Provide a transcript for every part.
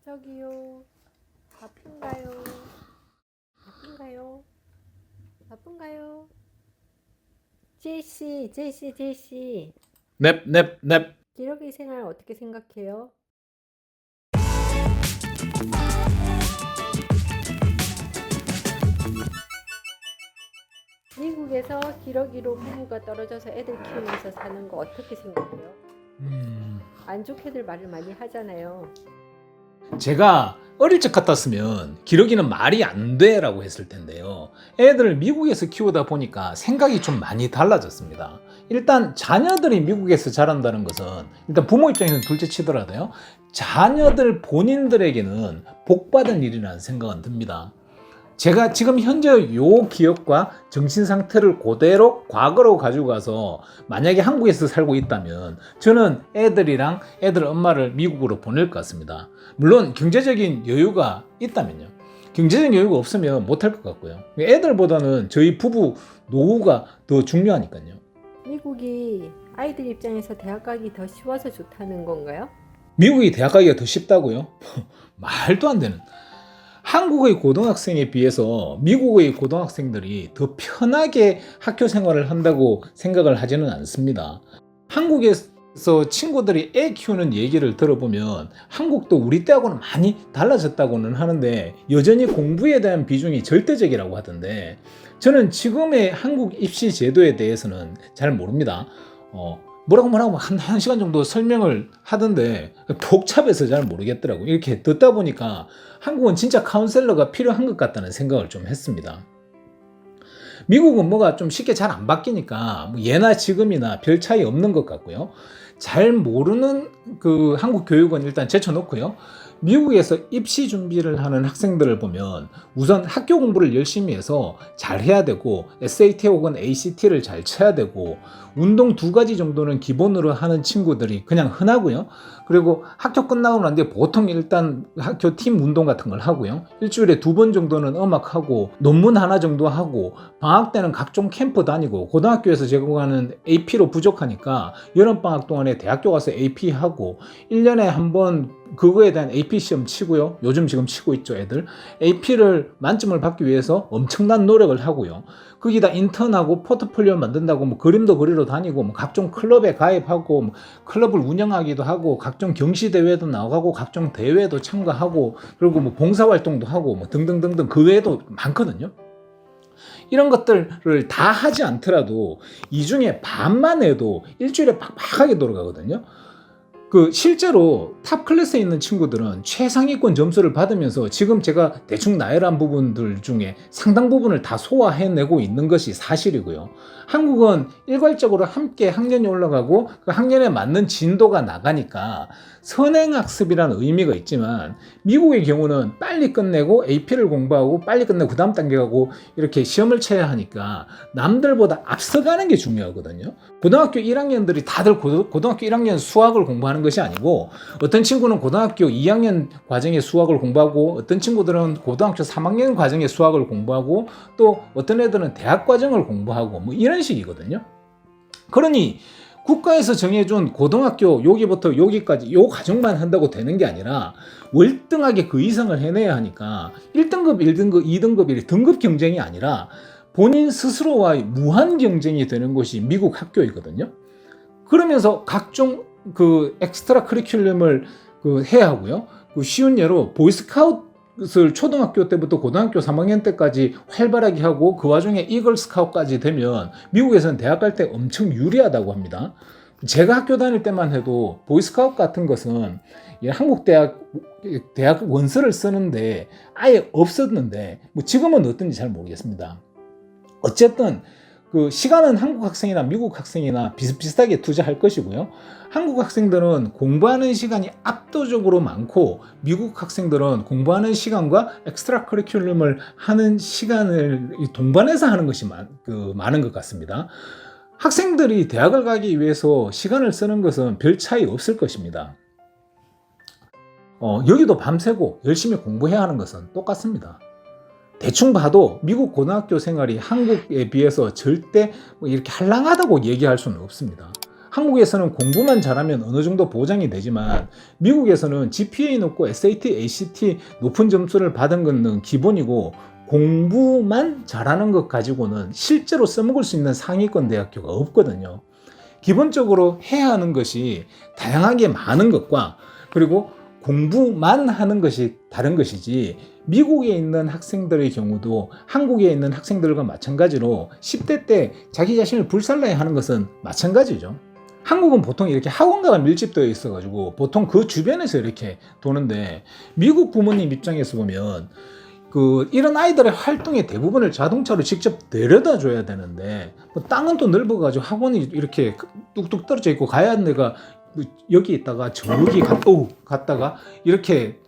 저기요. 바쁜가요? 바쁜가요? 바쁜가요? 제이씨. 넵. 기러기 생활 어떻게 생각해요? 미국에서 기러기로 부부가 떨어져서 애들 키우면서 사는 거 어떻게 생각해요? 안 좋게들 말을 많이 하잖아요. 제가 어릴 적 같았으면 기러기는 말이 안 돼라고 했을 텐데요. 애들을 미국에서 키우다 보니까 생각이 좀 많이 달라졌습니다. 일단 자녀들이 미국에서 자란다는 것은 일단 부모 입장에서는 둘째 치더라도요. 자녀들 본인들에게는 복받은 일이라는 생각은 듭니다. 제가 지금 현재 요 기억과 정신 상태를 그대로 과거로 가지고 가서 만약에 한국에서 살고 있다면 저는 애들이랑 애들 엄마를 미국으로 보낼 것 같습니다. 물론 경제적인 여유가 있다면요. 경제적인 여유가 없으면 못할 것 같고요. 애들보다는 저희 부부 노후가 더 중요하니까요. 미국이 아이들 입장에서 대학 가기 더 쉬워서 좋다는 건가요? 미국이 대학 가기가 더 쉽다고요? 말도 안 되는. 한국의 고등학생에 비해서 미국의 고등학생들이 더 편하게 학교 생활을 한다고 생각을 하지는 않습니다. 한국에서 친구들이 애 키우는 얘기를 들어보면 한국도 우리 때하고는 많이 달라졌다고는 하는데 여전히 공부에 대한 비중이 절대적이라고 하던데 저는 지금의 한국 입시 제도에 대해서는 잘 모릅니다. 뭐라고 한 시간 정도 설명을 하던데 복잡해서 잘 모르겠더라고요. 이렇게 듣다 보니까 한국은 진짜 카운셀러가 필요한 것 같다는 생각을 좀 했습니다. 미국은 뭐가 좀 쉽게 잘 안 바뀌니까 뭐 예나 지금이나 별 차이 없는 것 같고요. 잘 모르는 그 한국 교육은 일단 제쳐놓고요. 미국에서 입시 준비를 하는 학생들을 보면 우선 학교 공부를 열심히 해서 잘 해야 되고 SAT 혹은 ACT를 잘 쳐야 되고 운동 2가지 정도는 기본으로 하는 친구들이 그냥 흔하고요. 그리고 학교 끝나고 난 뒤에 보통 일단 학교 팀 운동 같은 걸 하고요. 일주일에 2번 정도는 음악하고 논문 하나 정도 하고 방학 때는 각종 캠프 다니고 고등학교에서 제공하는 AP로 부족하니까 여름방학 동안에 대학교 가서 AP 하고 1년에 한 번 그거에 대한 AP 시험 치고요. 요즘 지금 치고 있죠, 애들. AP를 만점을 받기 위해서 엄청난 노력을 하고요. 거기다 인턴하고 포트폴리오 만든다고 뭐 그림도 그리러 다니고 뭐 각종 클럽에 가입하고 뭐 클럽을 운영하기도 하고 각종 경시 대회도 나가고 각종 대회도 참가하고 그리고 뭐 봉사활동도 하고 뭐 등등등등 그 외에도 많거든요. 이런 것들을 다 하지 않더라도 이 중에 반만 해도 일주일에 빡빡하게 돌아가거든요. 실제로 탑 클래스에 있는 친구들은 최상위권 점수를 받으면서 지금 제가 대충 나열한 부분들 중에 상당 부분을 다 소화해내고 있는 것이 사실이고요. 한국은 일괄적으로 함께 학년이 올라가고 그 학년에 맞는 진도가 나가니까 선행학습이라는 의미가 있지만 미국의 경우는 빨리 끝내고 AP를 공부하고 빨리 끝내고 그 다음 단계 가고 이렇게 시험을 쳐야 하니까 남들보다 앞서가는 게 중요하거든요. 고등학교 1학년들이 다들 고등학교 1학년 수학을 공부하는 것이 아니고 어떤 친구는 고등학교 2학년 과정의 수학을 공부하고 어떤 친구들은 고등학교 3학년 과정의 수학을 공부하고 또 어떤 애들은 대학 과정을 공부하고 뭐 이런 식이거든요. 그러니 국가에서 정해준 고등학교 여기부터 여기까지 요 과정만 한다고 되는 게 아니라 월등하게 그 이상을 해내야 하니까 1등급, 1등급, 2등급 등급 경쟁이 아니라 본인 스스로와의 무한 경쟁이 되는 것이 미국 학교이거든요. 그러면서 각종 그 엑스트라 커리큘럼을 해야 하고요. 쉬운 예로 보이스카웃을 초등학교 때부터 고등학교 3학년 때까지 활발하게 하고 그 와중에 이글스카웃까지 되면 미국에서는 대학 갈 때 엄청 유리하다고 합니다. 제가 학교 다닐 때만 해도 보이스카웃 같은 것은 한국 대학 원서를 쓰는데 아예 없었는데 뭐 지금은 어떤지 잘 모르겠습니다. 어쨌든 시간은 한국 학생이나 미국 학생이나 비슷비슷하게 투자할 것이고요. 한국 학생들은 공부하는 시간이 압도적으로 많고 미국 학생들은 공부하는 시간과 엑스트라 커리큘럼을 하는 시간을 동반해서 하는 것이 많은 것 같습니다. 학생들이 대학을 가기 위해서 시간을 쓰는 것은 별 차이 없을 것입니다. 여기도 밤새고 열심히 공부해야 하는 것은 똑같습니다. 대충 봐도 미국 고등학교 생활이 한국에 비해서 절대 이렇게 한량하다고 얘기할 수는 없습니다. 한국에서는 공부만 잘하면 어느 정도 보장이 되지만 미국에서는 GPA 높고 SAT, ACT 높은 점수를 받은 것은 기본이고 공부만 잘하는 것 가지고는 실제로 써먹을 수 있는 상위권 대학교가 없거든요. 기본적으로 해야 하는 것이 다양하게 많은 것과 그리고 공부만 하는 것이 다른 것이지, 미국에 있는 학생들의 경우도 한국에 있는 학생들과 마찬가지로 10대 때 자기 자신을 불살라야 하는 것은 마찬가지죠. 한국은 보통 이렇게 학원가가 밀집되어 있어가지고 보통 그 주변에서 이렇게 도는데, 미국 부모님 입장에서 보면 이런 아이들의 활동의 대부분을 자동차로 직접 데려다 줘야 되는데, 땅은 또 넓어가지고 학원이 이렇게 뚝뚝 떨어져 있고 가야 하는 데가 여기 있다가 저기 갔다가 이렇게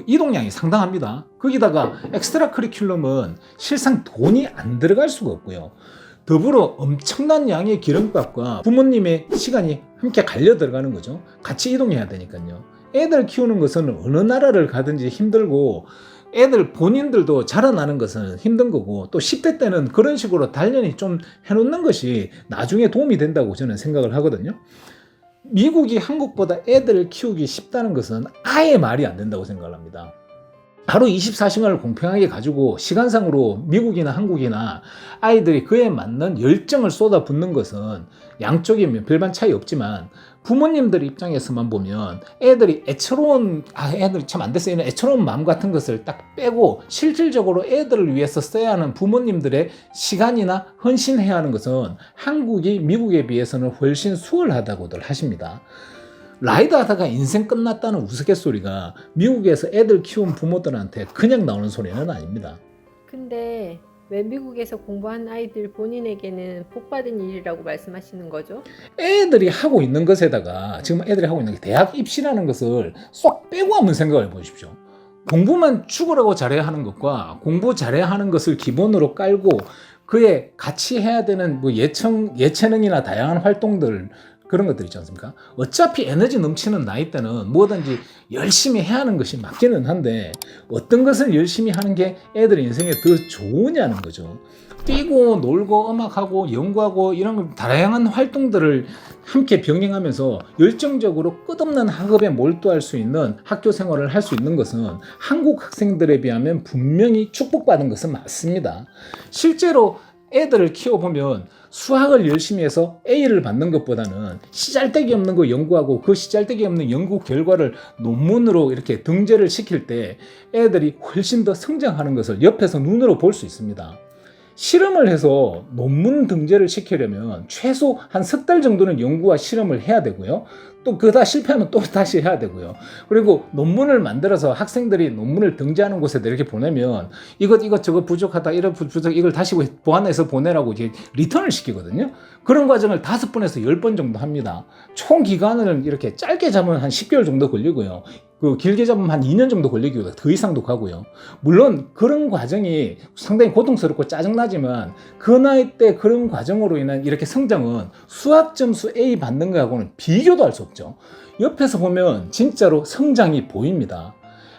이동량이 상당합니다. 거기다가 엑스트라 커리큘럼은 실상 돈이 안 들어갈 수가 없고요. 더불어 엄청난 양의 기름값과 부모님의 시간이 함께 갈려 들어가는 거죠. 같이 이동해야 되니까요. 애들 키우는 것은 어느 나라를 가든지 힘들고 애들 본인들도 자라나는 것은 힘든 거고, 또 10대 때는 그런 식으로 단련이 좀 해놓는 것이 나중에 도움이 된다고 저는 생각을 하거든요. 미국이 한국보다 애들을 키우기 쉽다는 것은 아예 말이 안 된다고 생각을 합니다. 하루 24시간을 공평하게 가지고 시간상으로 미국이나 한국이나 아이들이 그에 맞는 열정을 쏟아붓는 것은 양쪽이 별반 차이 없지만, 부모님들 입장에서만 보면 애들이 애들이 참 안 됐어, 이런 애처로운 마음 같은 것을 딱 빼고 실질적으로 애들을 위해서 써야 하는 부모님들의 시간이나 헌신해야 하는 것은 한국이 미국에 비해서는 훨씬 수월하다고들 하십니다. 라이드 하다가 인생 끝났다는 우스갯소리가 미국에서 애들 키운 부모들한테 그냥 나오는 소리는 아닙니다. 근데 왜 미국에서 공부한 아이들 본인에게는 복받은 일이라고 말씀하시는 거죠? 애들이 하고 있는 것에다가 지금 애들이 하고 있는 게 대학 입시라는 것을 쏙 빼고 한번 생각해 보십시오. 공부만 죽으라고 잘해야 하는 것과 공부 잘해야 하는 것을 기본으로 깔고 그에 같이 해야 되는 예체능이나 다양한 활동들, 그런 것들 있지 않습니까? 어차피 에너지 넘치는 나이 때는 뭐든지 열심히 해야 하는 것이 맞기는 한데, 어떤 것을 열심히 하는 게 애들 인생에 더 좋으냐는 거죠. 뛰고 놀고 음악하고 연구하고 이런 다양한 활동들을 함께 병행하면서 열정적으로 끝없는 학업에 몰두할 수 있는 학교 생활을 할 수 있는 것은 한국 학생들에 비하면 분명히 축복받은 것은 맞습니다. 실제로 애들을 키워보면 수학을 열심히 해서 A를 받는 것보다는 시잘데기 없는 거 연구하고 그 시잘데기 없는 연구 결과를 논문으로 이렇게 등재를 시킬 때 애들이 훨씬 더 성장하는 것을 옆에서 눈으로 볼 수 있습니다. 실험을 해서 논문 등재를 시키려면 최소 한 석 달 정도는 연구와 실험을 해야 되고요. 또 그다 실패하면 또 다시 해야 되고요. 그리고 논문을 만들어서 학생들이 논문을 등재하는 곳에 이렇게 보내면 이것 저거 부족하다, 이런 부족, 이걸 다시 보완해서 보내라고 이제 리턴을 시키거든요. 그런 과정을 5번에서 10번 정도 합니다. 총 기간을 이렇게 짧게 잡으면 한 10개월 정도 걸리고요. 길게 잡으면 한 2년 정도 걸리기보다 더 이상도 가고요. 물론 그런 과정이 상당히 고통스럽고 짜증나지만 그 나이 때 그런 과정으로 인한 이렇게 성장은 수학 점수 A 받는 거하고는 비교도 할 수 없죠. 옆에서 보면 진짜로 성장이 보입니다.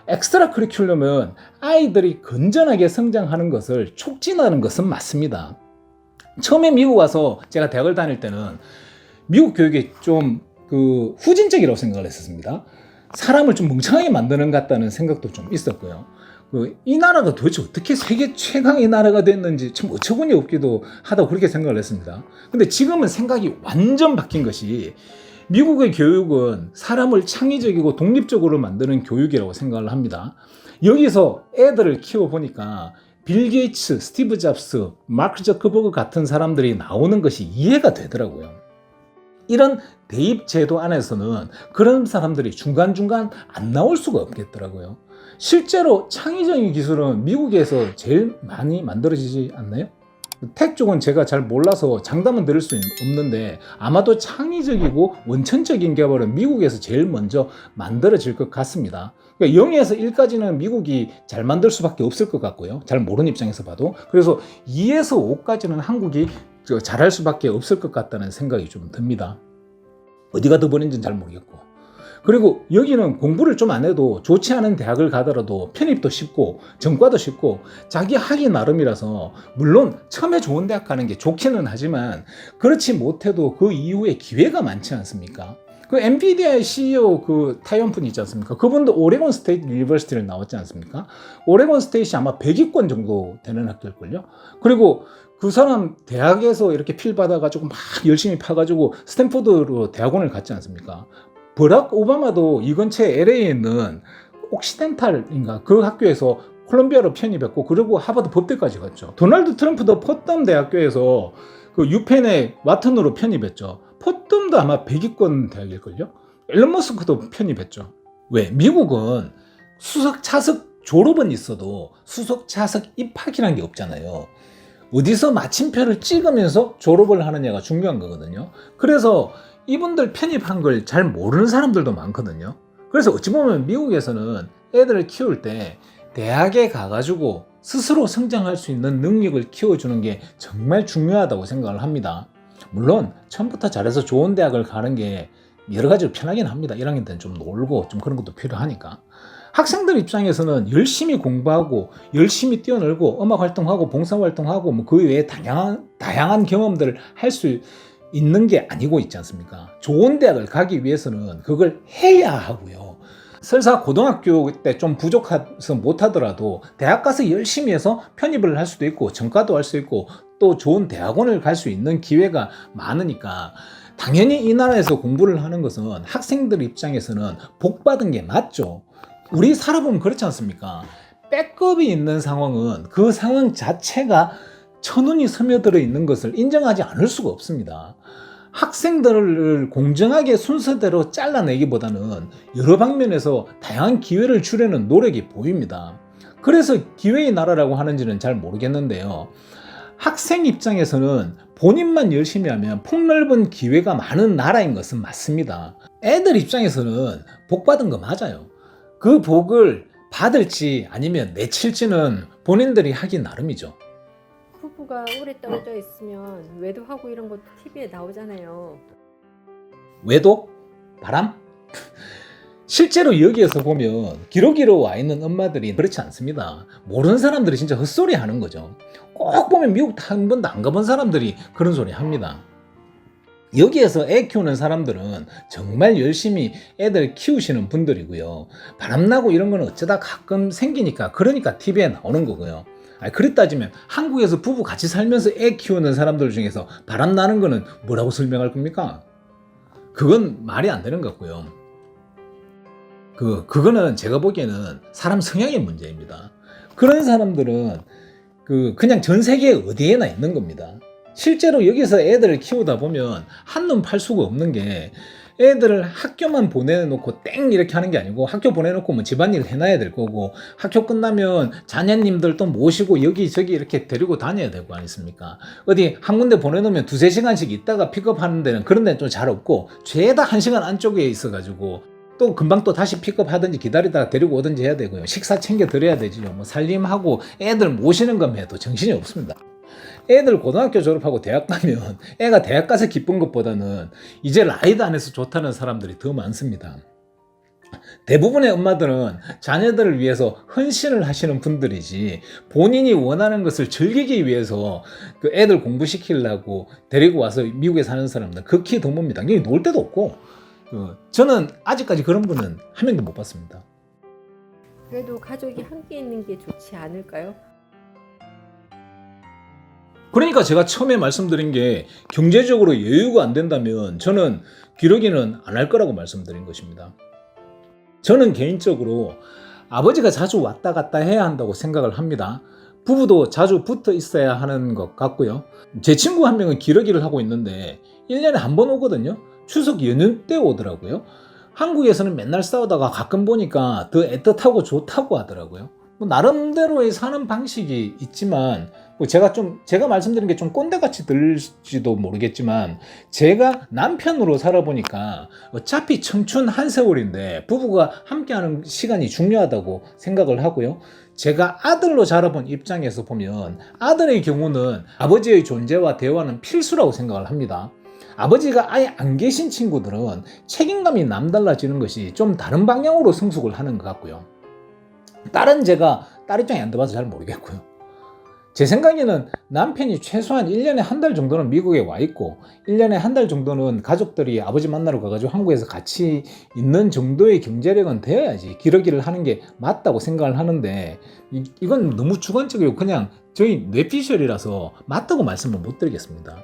엑스트라 커리큘럼은 아이들이 건전하게 성장하는 것을 촉진하는 것은 맞습니다. 처음에 미국 와서 제가 대학을 다닐 때는 미국 교육이 좀 후진적이라고 생각을 했었습니다. 사람을 좀 멍청하게 만드는 것 같다는 생각도 좀 있었고요. 이 나라가 도대체 어떻게 세계 최강의 나라가 됐는지 참 어처구니 없기도 하다고 그렇게 생각을 했습니다. 근데 지금은 생각이 완전 바뀐 것이, 미국의 교육은 사람을 창의적이고 독립적으로 만드는 교육이라고 생각을 합니다. 여기서 애들을 키워보니까 빌 게이츠, 스티브 잡스, 마크 저커버그 같은 사람들이 나오는 것이 이해가 되더라고요. 이런 대입 제도 안에서는 그런 사람들이 중간중간 안 나올 수가 없겠더라고요. 실제로 창의적인 기술은 미국에서 제일 많이 만들어지지 않나요? 텍 쪽은 제가 잘 몰라서 장담은 드릴 수 없는데 아마도 창의적이고 원천적인 개발은 미국에서 제일 먼저 만들어질 것 같습니다. 그러니까 0에서 1까지는 미국이 잘 만들 수밖에 없을 것 같고요. 잘 모르는 입장에서 봐도. 그래서 2에서 5까지는 한국이 잘할 수밖에 없을 것 같다는 생각이 좀 듭니다. 어디가 더 버린지는 잘 모르겠고. 그리고 여기는 공부를 좀 안 해도 좋지 않은 대학을 가더라도 편입도 쉽고 전과도 쉽고 자기 하기 나름이라서, 물론 처음에 좋은 대학 가는 게 좋기는 하지만 그렇지 못해도 그 이후에 기회가 많지 않습니까? 그 엔비디아의 CEO 그 타이원 분 있지 않습니까? 그분도 오레곤 스테이트 유니버시티를 나왔지 않습니까? 오레곤 스테이트이 아마 100위권 정도 되는 학교일걸요? 그리고 그 사람 대학에서 이렇게 필 받아가지고 막 열심히 파가지고 스탠포드로 대학원을 갔지 않습니까? 버락 오바마도 이 근처에 LA에 있는 옥시덴탈인가 그 학교에서 콜롬비아로 편입했고, 그리고 하버드 법대까지 갔죠. 도널드 트럼프도 포텀 대학교에서 그 유펜의 와튼으로 편입했죠. 포텀도 아마 100위권 대학일걸요? 앨런 머스크도 편입했죠. 왜? 미국은 수석 차석 졸업은 있어도 수석 차석 입학이라는 게 없잖아요. 어디서 마침표를 찍으면서 졸업을 하느냐가 중요한 거거든요. 그래서 이분들 편입한 걸 잘 모르는 사람들도 많거든요. 그래서 어찌 보면 미국에서는 애들을 키울 때 대학에 가가지고 스스로 성장할 수 있는 능력을 키워주는 게 정말 중요하다고 생각을 합니다. 물론 처음부터 잘해서 좋은 대학을 가는 게 여러 가지로 편하긴 합니다. 1학년 때는 좀 놀고 좀 그런 것도 필요하니까. 학생들 입장에서는 열심히 공부하고 열심히 뛰어놀고 음악 활동하고 봉사 활동하고 뭐 그 외에 다양한 경험들을 할 수 있는 게 아니고 있지 않습니까? 좋은 대학을 가기 위해서는 그걸 해야 하고요. 설사 고등학교 때 좀 부족해서 못하더라도 대학 가서 열심히 해서 편입을 할 수도 있고 전과도 할 수 있고 또 좋은 대학원을 갈 수 있는 기회가 많으니까, 당연히 이 나라에서 공부를 하는 것은 학생들 입장에서는 복 받은 게 맞죠. 우리 살아보면 그렇지 않습니까? 백업이 있는 상황은 그 상황 자체가 천운이 스며들어 있는 것을 인정하지 않을 수가 없습니다. 학생들을 공정하게 순서대로 잘라내기보다는 여러 방면에서 다양한 기회를 주려는 노력이 보입니다. 그래서 기회의 나라라고 하는지는 잘 모르겠는데요. 학생 입장에서는 본인만 열심히 하면 폭넓은 기회가 많은 나라인 것은 맞습니다. 애들 입장에서는 복 받은 거 맞아요. 그 복을 받을지 아니면 내칠지는 본인들이 하기 나름이죠. 부부가 오래 떨어져 있으면 외도하고 이런 것도 TV에 나오잖아요. 외도? 바람? 실제로 여기에서 보면 기러기로 와 있는 엄마들이 그렇지 않습니다. 모르는 사람들이 진짜 헛소리 하는 거죠. 꼭 보면 미국 한 번도 안 가본 사람들이 그런 소리 합니다. 여기에서 애 키우는 사람들은 정말 열심히 애들 키우시는 분들이고요. 바람나고 이런 거는 어쩌다 가끔 생기니까, 그러니까 TV에 나오는 거고요. 그랬 따지면 한국에서 부부 같이 살면서 애 키우는 사람들 중에서 바람나는 거는 뭐라고 설명할 겁니까? 그건 말이 안 되는 것 같고요. 그거는 제가 보기에는 사람 성향의 문제입니다. 그런 사람들은 그냥 전 세계 어디에나 있는 겁니다. 실제로 여기서 애들을 키우다 보면 한눈 팔 수가 없는 게, 애들을 학교만 보내놓고 땡 이렇게 하는 게 아니고, 학교 보내놓고 뭐 집안일 해놔야 될 거고, 학교 끝나면 자녀님들 또 모시고 여기저기 이렇게 데리고 다녀야 되고 아니습니까? 어디 한 군데 보내놓으면 2-3시간씩 있다가 픽업하는 데는 그런 데는 좀 잘 없고, 죄다 1시간 안쪽에 있어가지고 또 금방 또 다시 픽업하든지 기다리다가 데리고 오든지 해야 되고요. 식사 챙겨 드려야 되지요. 뭐 살림하고 애들 모시는 것만 해도 정신이 없습니다. 애들 고등학교 졸업하고 대학 가면 애가 대학 가서 기쁜 것보다는 이제 라이드 안에서 좋다는 사람들이 더 많습니다. 대부분의 엄마들은 자녀들을 위해서 헌신을 하시는 분들이지, 본인이 원하는 것을 즐기기 위해서 그 애들 공부시키려고 데리고 와서 미국에 사는 사람들은 극히 드뭅니다. 여기 놀 데도 없고, 저는 아직까지 그런 분은 한 명도 못 봤습니다. 그래도 가족이 함께 있는 게 좋지 않을까요? 그러니까 제가 처음에 말씀드린 게, 경제적으로 여유가 안 된다면 저는 기러기는 안 할 거라고 말씀드린 것입니다. 저는 개인적으로 아버지가 자주 왔다 갔다 해야 한다고 생각을 합니다. 부부도 자주 붙어 있어야 하는 것 같고요. 제 친구 한 명은 기러기를 하고 있는데 1년에 한 번 오거든요. 추석 연휴 때 오더라고요. 한국에서는 맨날 싸우다가 가끔 보니까 더 애틋하고 좋다고 하더라고요. 뭐 나름대로의 사는 방식이 있지만, 뭐 제가 말씀드린 게 좀 꼰대같이 들릴지도 모르겠지만, 제가 남편으로 살아보니까 어차피 청춘 한 세월인데 부부가 함께하는 시간이 중요하다고 생각을 하고요. 제가 아들로 자라본 입장에서 보면 아들의 경우는 아버지의 존재와 대화는 필수라고 생각을 합니다. 아버지가 아예 안 계신 친구들은 책임감이 남달라지는 것이 좀 다른 방향으로 성숙을 하는 것 같고요. 제가 딸 입장에 안 들어봐서 잘 모르겠고요. 제 생각에는 남편이 최소한 1년에 한 달 정도는 미국에 와 있고 1년에 한 달 정도는 가족들이 아버지 만나러 가가지고 한국에서 같이 있는 정도의 경제력은 되어야지 기러기를 하는 게 맞다고 생각을 하는데 이건 너무 주관적이고 그냥 저희 뇌피셜이라서 맞다고 말씀을 못 드리겠습니다.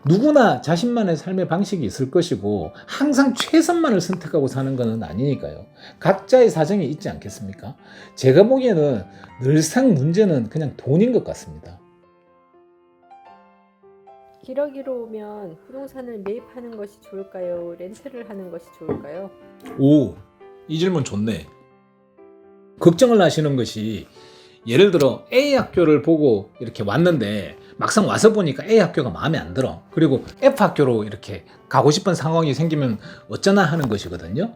누구나 자신만의 삶의 방식이 있을 것이고 항상 최선만을 선택하고 사는 것은 아니니까요. 각자의 사정이 있지 않겠습니까? 제가 보기에는 늘상 문제는 그냥 돈인 것 같습니다. 기러기로 오면 부동산을 매입하는 것이 좋을까요? 렌트를 하는 것이 좋을까요? 오, 이 질문 좋네. 걱정을 하시는 것이 예를 들어 A 학교를 보고 이렇게 왔는데 막상 와서 보니까 A 학교가 마음에 안 들어. 그리고 F 학교로 이렇게 가고 싶은 상황이 생기면 어쩌나 하는 것이거든요.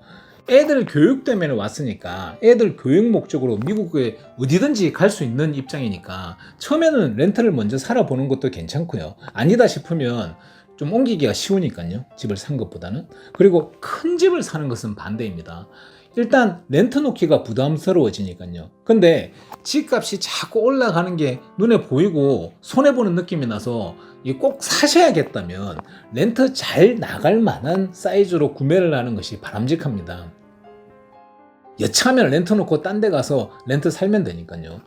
애들 교육 때문에 왔으니까 애들 교육 목적으로 미국에 어디든지 갈 수 있는 입장이니까 처음에는 렌트를 먼저 살아보는 것도 괜찮고요. 아니다 싶으면 좀 옮기기가 쉬우니까요. 집을 산 것보다는. 그리고 큰 집을 사는 것은 반대입니다. 일단 렌트 놓기가 부담스러워지니까요. 근데 집값이 자꾸 올라가는 게 눈에 보이고 손해보는 느낌이 나서 꼭 사셔야겠다면 렌트 잘 나갈 만한 사이즈로 구매를 하는 것이 바람직합니다. 여차하면 렌트 놓고 딴 데 가서 렌트 살면 되니까요.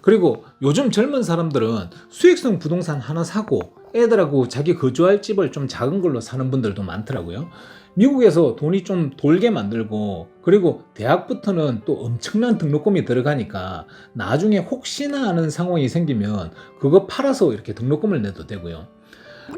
그리고 요즘 젊은 사람들은 수익성 부동산 하나 사고 애들하고 자기 거주할 집을 좀 작은 걸로 사는 분들도 많더라고요. 미국에서 돈이 좀 돌게 만들고 그리고 대학부터는 또 엄청난 등록금이 들어가니까 나중에 혹시나 하는 상황이 생기면 그거 팔아서 이렇게 등록금을 내도 되고요.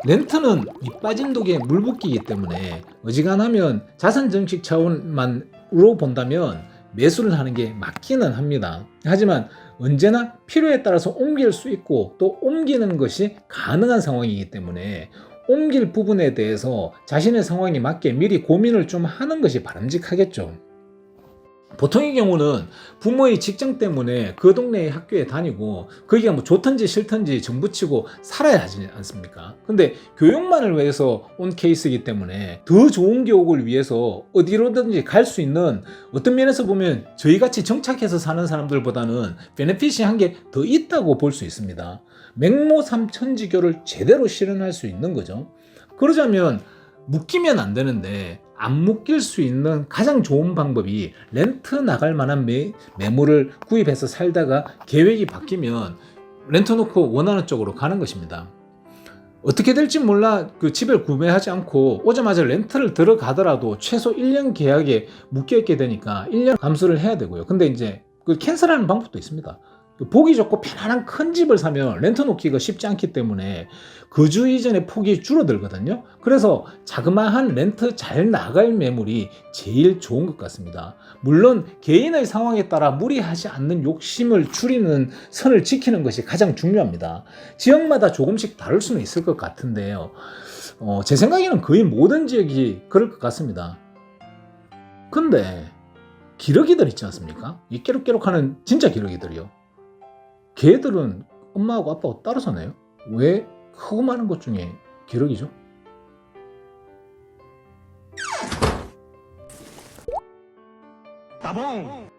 렌트는 밑 빠진 독에 물 붓기이기 때문에 어지간하면 자산 증식 차원만으로 본다면 매수를 하는 게 맞기는 합니다. 하지만 언제나 필요에 따라서 옮길 수 있고 또 옮기는 것이 가능한 상황이기 때문에 옮길 부분에 대해서 자신의 상황에 맞게 미리 고민을 좀 하는 것이 바람직하겠죠. 보통의 경우는 부모의 직장 때문에 그 동네의 학교에 다니고 거기가 뭐 좋든지 싫든지 정부치고 살아야 하지 않습니까? 근데 교육만을 위해서 온 케이스이기 때문에 더 좋은 교육을 위해서 어디로든지 갈 수 있는 어떤 면에서 보면 저희같이 정착해서 사는 사람들보다는 베네핏이 한 게 더 있다고 볼 수 있습니다. 맹모삼천지교를 제대로 실현할 수 있는 거죠. 그러자면 묶이면 안 되는데 안 묶일 수 있는 가장 좋은 방법이 렌트 나갈 만한 매물을 구입해서 살다가 계획이 바뀌면 렌트 놓고 원하는 쪽으로 가는 것입니다. 어떻게 될지 몰라 그 집을 구매하지 않고 오자마자 렌트를 들어가더라도 최소 1년 계약에 묶여있게 되니까 1년 감수를 해야 되고요. 근데 이제 그 캔슬하는 방법도 있습니다. 보기 좋고 편안한 큰 집을 사면 렌트 놓기가 쉽지 않기 때문에 거주 이전의 폭이 줄어들거든요. 그래서 자그마한 렌트 잘 나갈 매물이 제일 좋은 것 같습니다. 물론 개인의 상황에 따라 무리하지 않는 욕심을 줄이는 선을 지키는 것이 가장 중요합니다. 지역마다 조금씩 다를 수는 있을 것 같은데요. 제 생각에는 거의 모든 지역이 그럴 것 같습니다. 근데 기러기들 있지 않습니까? 이 깨룩깨룩하는 진짜 기러기들이요. 걔들은 엄마하고 아빠하고 따로 사네요. 왜 크고 많은 것 중에 기러기죠? 따봉!